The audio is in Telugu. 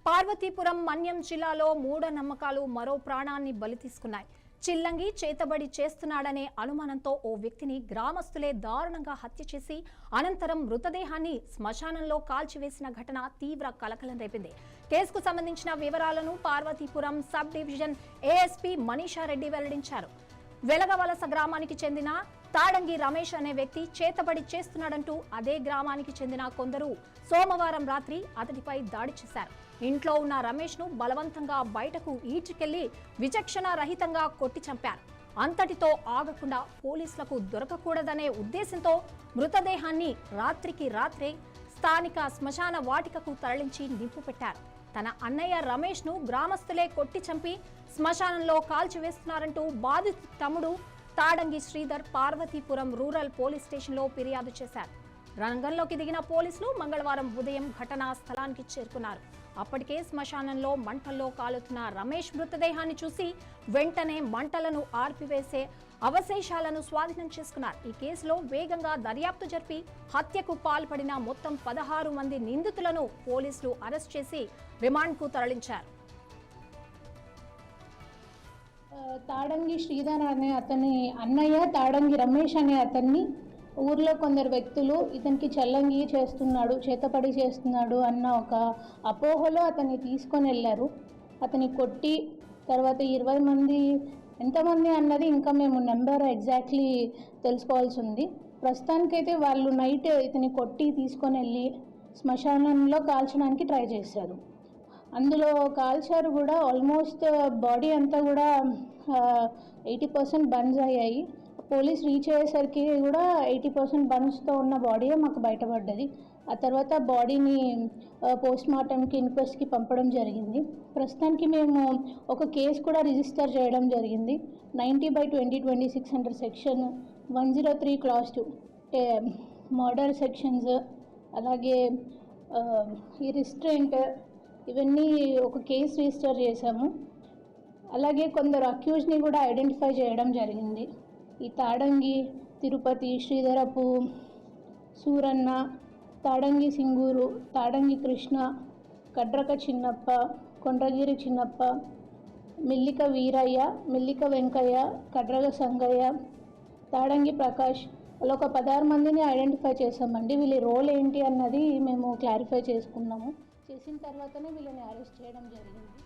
పార్వతీపురం మన్యం జిల్లాలో మూఢనమ్మకాలు మరో ప్రాణాన్ని బలి తీసుకున్నాయి. చిల్లంగి చేతబడి చేస్తున్నాడనే అనుమానంతో ఓ వ్యక్తిని గ్రామస్తులే దారుణంగా హత్య చేసి అనంతరం మృతదేహాన్ని శ్మశానంలో కాల్చివేసిన ఘటన తీవ్ర కలకలం రేపింది. కేసుకు సంబంధించిన వివరాలను పార్వతీపురం సబ్ డివిజన్ ఏఎస్పీ మనీషారెడ్డి వెల్లడించారు. వెలగవలస గ్రామానికి చెందిన తాడంగి రమేష్ అనే వ్యక్తి చేతబడి చేస్తున్నాడంటూ అదే గ్రామానికి చెందిన కొందరు సోమవారం రాత్రి అతడిపై దాడి చేశారు. ఇంట్లో ఉన్న రమేష్ ను బలవంతంగా బయటకు ఈడ్చుకెళ్లి విచక్షణ రహితంగా కొట్టి చంపారు. అంతటితో ఆగకుండా పోలీసులకు దొరకకూడదనే ఉద్దేశంతో మృతదేహాన్ని రాత్రికి రాత్రే స్థానిక శ్మశాన వాటికకు తరలించి నింపు పెట్టారు. తన అన్నయ్య రమేష్ ను గ్రామస్తులే కొట్టి చంపి శ్మశానంలో కాల్చివేస్తున్నారంటూ బాధిత తమ్ముడు తాడంగి శ్రీధర్ పార్వతీపురం రూరల్ పోలీస్ స్టేషన్లో ఫిర్యాదు చేశారు. రంగంలోకి దిగిన పోలీసులు మంగళవారం ఉదయం ఘటనా స్థలానికి చేరుకున్నారు. అప్పటికే శ్మశానంలో మంటల్లో కాలుతున్న రమేష్ మృతదేహాన్ని చూసి వెంటనే మంటలను ఆర్పివేసే అవశేషాలను స్వాధీనం చేసుకున్నారు. ఈ కేసులో వేగంగా దర్యాప్తు జరిపి హత్యకు పాల్పడిన మొత్తం 16 మంది నిందితులను పోలీసులు అరెస్ట్ చేసి రిమాండ్కు తరలించారు. తాడంగి శ్రీధర్ అనే అతని అన్నయ్య తాడంగి రమేష్ అనే అతన్ని ఊర్లో కొందరు వ్యక్తులు ఇతనికి చల్లంగి చేస్తున్నాడు, చేతపడి చేస్తున్నాడు అన్న ఒక అపోహలో అతన్ని తీసుకొని వెళ్ళారు. అతని కొట్టి తర్వాత 20 మంది ఎంతమంది అన్నది ఇంకా మేము నెంబర్ ఎగ్జాక్ట్లీ తెలుసుకోవాల్సి ఉంది. ప్రస్తుతానికైతే వాళ్ళు నైట్ ఇతని కొట్టి తీసుకొని వెళ్ళి శ్మశానంలో కాల్చడానికి ట్రై చేశారు. అందులో కాల్చారు కూడా. ఆల్మోస్ట్ బాడీ అంతా కూడా 80% బర్న్స్ అయ్యాయి. పోలీస్ రీచ్ అయ్యేసరికి కూడా 80% బర్న్స్తో ఉన్న బాడీయే మాకు బయటపడ్డది. ఆ తర్వాత బాడీని పోస్ట్ మార్టంకి ఇన్క్వెస్ట్కి పంపడం జరిగింది. ప్రస్తుతానికి మేము ఒక కేసు కూడా రిజిస్టర్ చేయడం జరిగింది. 90/2026 under section 103 class 2 murder sections, అలాగే ఈ రిస్ట్రెయింట్, ఇవన్నీ ఒక కేసు రిజిస్టర్ చేశాము. అలాగే కొందరు అక్యూజ్ని కూడా ఐడెంటిఫై చేయడం జరిగింది. ఈ తాడంగి తిరుపతి, శ్రీధరపు సూరన్న, తాడంగి సింగూరు, తాడంగి కృష్ణ, కడ్రక చిన్నప్ప, కొండ్రగిరి చిన్నప్ప, మిల్లిక వీరయ్య, మిల్లిక వెంకయ్య, కడ్రగ సంగయ్య, తాడంగి ప్రకాష్, అలా ఒక 16 మందిని ఐడెంటిఫై చేసామండి. వీళ్ళ రోల్ ఏంటి అన్నది మేము క్లారిఫై చేసుకున్నాము. చేసిన తర్వాతనే వీళ్ళని అరెస్ట్ చేయడం జరిగింది.